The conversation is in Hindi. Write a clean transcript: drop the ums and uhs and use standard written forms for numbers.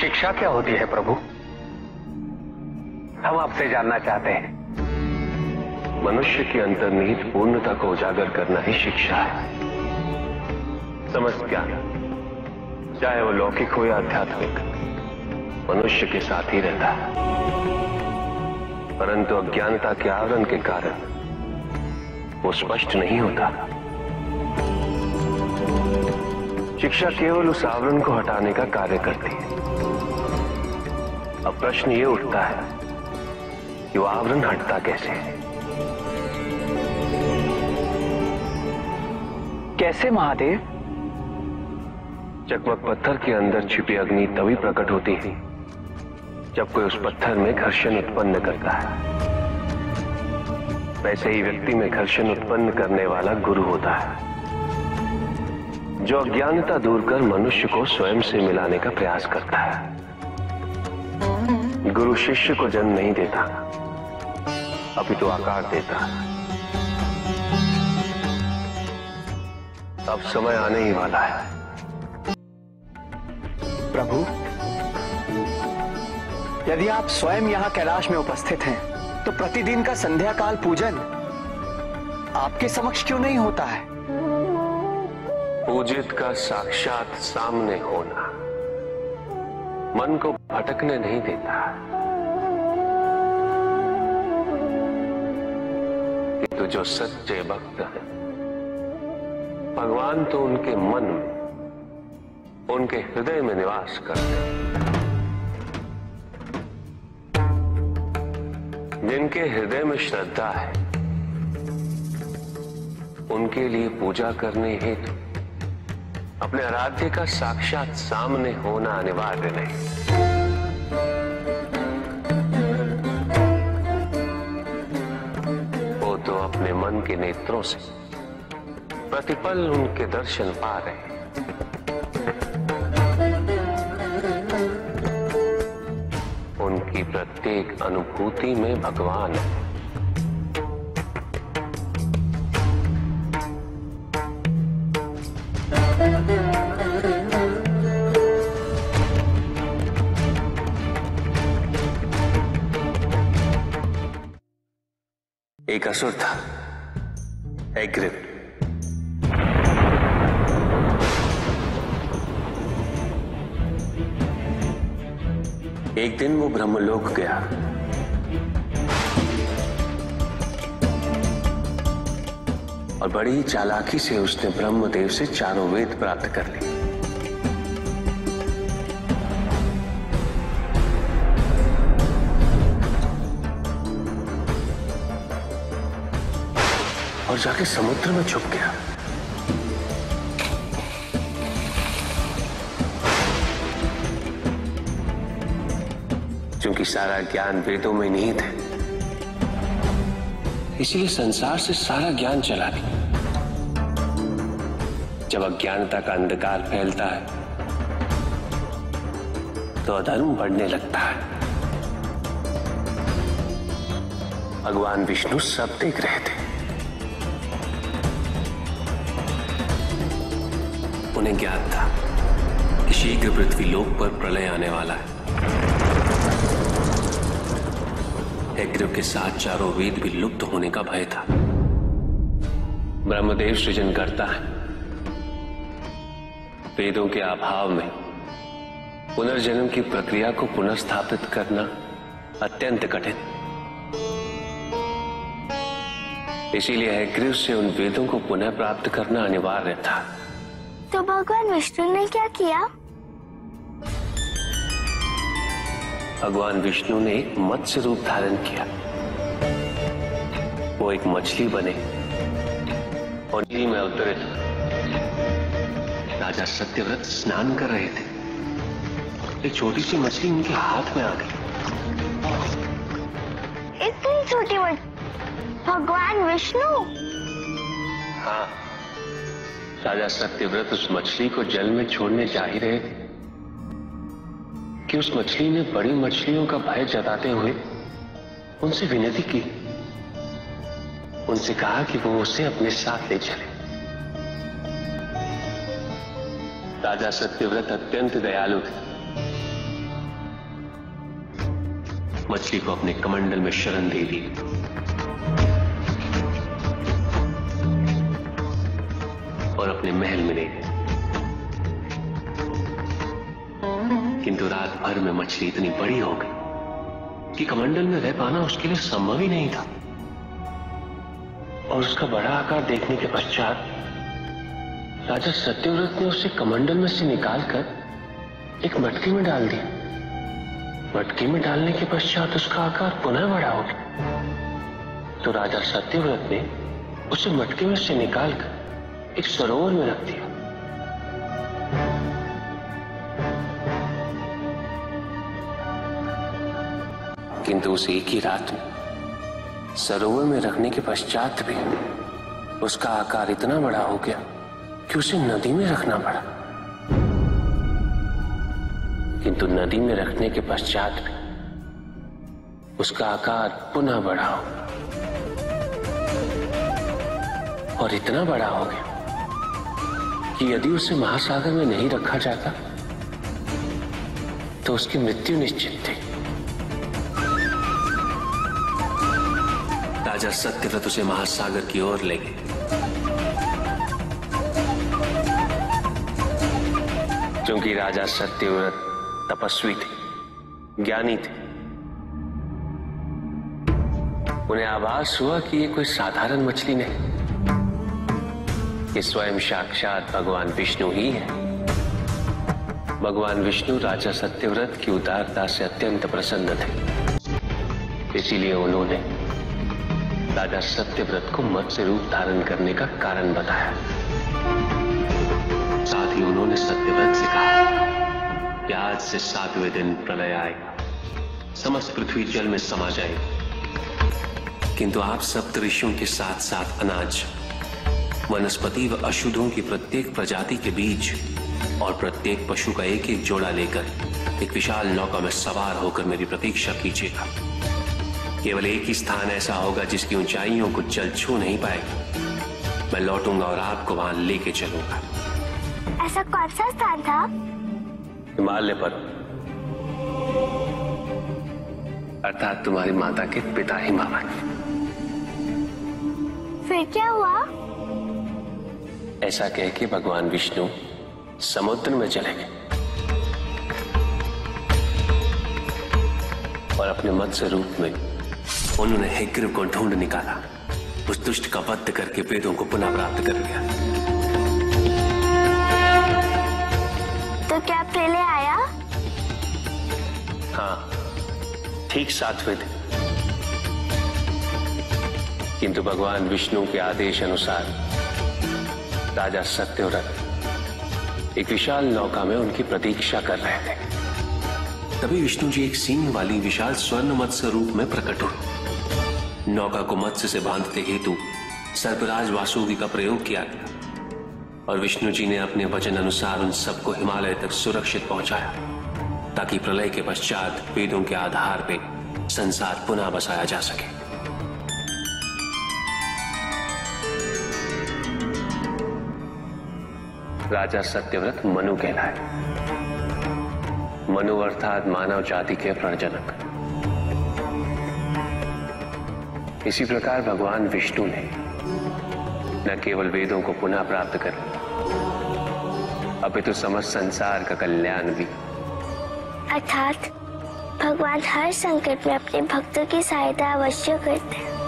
शिक्षा क्या होती है प्रभु? हम आपसे जानना चाहते हैं। मनुष्य की अंतर्निहित पूर्णता को उजागर करना ही शिक्षा है। समस्त ज्ञान, चाहे वो लौकिक हो या आध्यात्मिक, मनुष्य के साथ ही रहता है, परंतु अज्ञानता के आवरण के कारण वो स्पष्ट नहीं होता। शिक्षा केवल उस आवरण को हटाने का कार्य करती है। अब प्रश्न ये उठता है कि वो आवरण हटता कैसे? कैसे महादेव? चकमक पत्थर के अंदर छिपी अग्नि तभी प्रकट होती है जब कोई उस पत्थर में घर्षण उत्पन्न करता है। वैसे ही व्यक्ति में घर्षण उत्पन्न करने वाला गुरु होता है, जो अज्ञानता दूर कर मनुष्य को स्वयं से मिलाने का प्रयास करता है। गुरु शिष्य को जन्म नहीं देता, अपितु आकार देता है। अब समय आने ही वाला है। प्रभु, यदि आप स्वयं यहाँ कैलाश में उपस्थित हैं, तो प्रतिदिन का संध्या काल पूजन आपके समक्ष क्यों नहीं होता है? पूजित का साक्षात सामने होना मन को भटकने नहीं देता, किंतु जो सच्चे भक्त हैं, भगवान तो उनके मन में, उनके हृदय में निवास करते हैं। जिनके हृदय में श्रद्धा है, उनके लिए पूजा करने हेतु अपने आराध्य का साक्षात सामने होना अनिवार्य नहीं। वो तो अपने मन के नेत्रों से प्रतिपल उनके दर्शन पा रहे हैं। उनकी प्रत्येक अनुभूति में भगवान है। एक असुर था, एग्रिप। एक दिन वो ब्रह्मलोक गया। और बड़ी ही चालाकी से उसने ब्रह्मदेव से चारों वेद प्राप्त कर ली। और जाके समुद्र में छुप गया। क्योंकि सारा ज्ञान वेदों में निहित है, इसीलिए संसार से सारा ज्ञान चला गया। जब अज्ञानता का अंधकार फैलता है तो अधर्म बढ़ने लगता है। भगवान विष्णु सब देख रहे थे। उन्हें ज्ञान था कि शीघ्र पृथ्वी लोक पर प्रलय आने वाला है। एग्रिप के साथ चारों वेद भी लुप्त होने का भय था। ब्रह्मदेव सृजन करता है। वेदों के अभाव में पुनर्जन्म की प्रक्रिया को पुनर्स्थापित करना अत्यंत कठिन। इसीलिए एग्रिप से उन वेदों को पुनः प्राप्त करना अनिवार्य था। तो भगवान विष्णु ने क्या किया? भगवान विष्णु ने एक मत्स्य रूप धारण किया। वो एक मछली बने और नदी में उतरे। राजा सत्यव्रत स्नान कर रहे थे। एक छोटी सी मछली उनके हाथ में आ गई। इतनी छोटी भगवान विष्णु? हाँ, राजा सत्यव्रत उस मछली को जल में छोड़ने जा ही रहे थे कि उस मछली ने बड़ी मछलियों का भय जताते हुए उनसे विनती की। उनसे कहा कि वो उसे अपने साथ ले चले। राजा सत्यव्रत अत्यंत दयालु थे। मछली को अपने कमंडल में शरण दे दी और अपने महल में ले गए। किंतु रात भर में मछली इतनी बड़ी हो गई कि कमंडल में रह पाना उसके लिए संभव ही नहीं था। और उसका बड़ा आकार देखने के पश्चात राजा सत्यव्रत ने उसे कमंडल में से निकालकर एक मटकी में डाल दिया। मटकी में डालने के पश्चात उसका आकार पुनः बड़ा हो गया। तो राजा सत्यव्रत ने उसे मटकी में से निकालकर एक सरोवर में रख दिया। किंतु उस एक ही रात में सरोवर में रखने के पश्चात भी उसका आकार इतना बड़ा हो गया कि उसे नदी में रखना पड़ा। किंतु नदी में रखने के पश्चात भी उसका आकार पुनः बड़ा हो और इतना बड़ा हो गया कि यदि उसे महासागर में नहीं रखा जाता तो उसकी मृत्यु निश्चित थी। राजा सत्यव्रत उसे महासागर की ओर ले गए। क्योंकि राजा सत्यव्रत तपस्वी थे, ज्ञानी थे, उन्हें आभास हुआ कि ये कोई साधारण मछली नहीं, ये स्वयं साक्षात भगवान विष्णु ही है। भगवान विष्णु राजा सत्यव्रत की उदारता से अत्यंत प्रसन्न थे। इसीलिए उन्होंने राजा सत्यव्रत को मत्स्य रूप धारण करने का कारण बताया। साथ ही उन्होंने सत्यव्रत से कहा कि आज से 7वें दिन प्रलय आएगा, समस्त पृथ्वी जल में समा जाएगी। किंतु आप सप्त ऋषियों के साथ साथ अनाज, वनस्पति व अशुद्धों की प्रत्येक प्रजाति के बीज और प्रत्येक पशु का एक एक जोड़ा लेकर एक विशाल नौका में सवार होकर मेरी प्रतीक्षा कीजिएगा। केवल एक ही स्थान ऐसा होगा जिसकी ऊंचाइयों को जल छू नहीं पाएगा। मैं लौटूंगा और आपको वहां लेके चलूंगा। ऐसा कौन सा स्थान था? हिमालय पर, अर्थात तुम्हारी माता के पिता हिमावत। फिर क्या हुआ? ऐसा कह के भगवान विष्णु समुद्र में चले गए और अपने मत्स्य रूप में उन्होंने हिग्र को ढूंढ निकाला। उस दुष्ट का वध करके वेदों को पुनः प्राप्त कर लिया। तो क्या प्रलय आया? हाँ, ठीक 7वें दिन। किंतु भगवान विष्णु के आदेश अनुसार राजा सत्यव्रत एक विशाल नौका में उनकी प्रतीक्षा कर रहे थे। तभी विष्णु जी एक सींग वाली विशाल स्वर्ण मत्स्य रूप में प्रकट हुए। नौका को मत्स्य से बांधते हेतु सर्पराज वासुकी का प्रयोग किया गया और विष्णु जी ने अपने वचन अनुसार उन सबको हिमालय तक सुरक्षित पहुंचाया, ताकि प्रलय के पश्चात वेदों के आधार पर संसार पुनः बसाया जा सके। राजा सत्यव्रत मनु कहलाए। मनु अर्थात मानव जाति के प्रजनक। इसी प्रकार भगवान विष्णु ने न केवल वेदों को पुनः प्राप्त कर, अपितु समस्त संसार का कल्याण भी। अर्थात भगवान हर संकट में अपने भक्तों की सहायता अवश्य करते हैं।